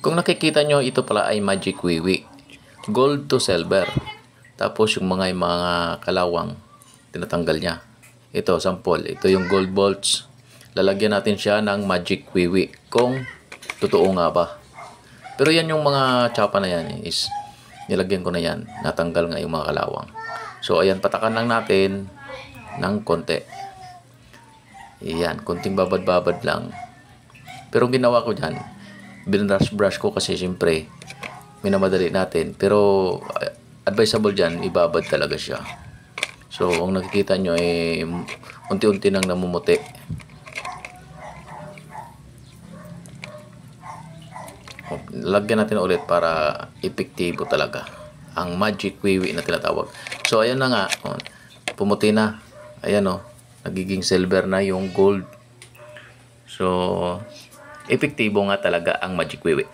Kung nakikita nyo, ito pala ay Magic Wiwi. Gold to silver. Tapos yung mga kalawang, tinatanggal niya. Ito, sample. Ito yung gold bolts. Lalagyan natin siya ng Magic Wiwi. Kung totoo nga ba. Pero yan yung mga tsapa na yan is nilagyan ko na yan. Natanggal nga yung mga kalawang. So, ayan, patakan lang natin ng konti. Ayan, konting babad-babad lang. Pero ginawa ko dyan, binrush ko kasi siyempre minamadali natin. Pero advisable dyan, ibabad talaga siya. So, ang nakikita nyo ay unti-unti nang namumuti. Lagyan natin ulit para epektibo talaga ang Magic Wiwi na tinatawag. So, ayan na nga. Pumuti na. Ayan o. Nagiging silver na yung gold. So, epektibo nga talaga ang Magic Wiwi.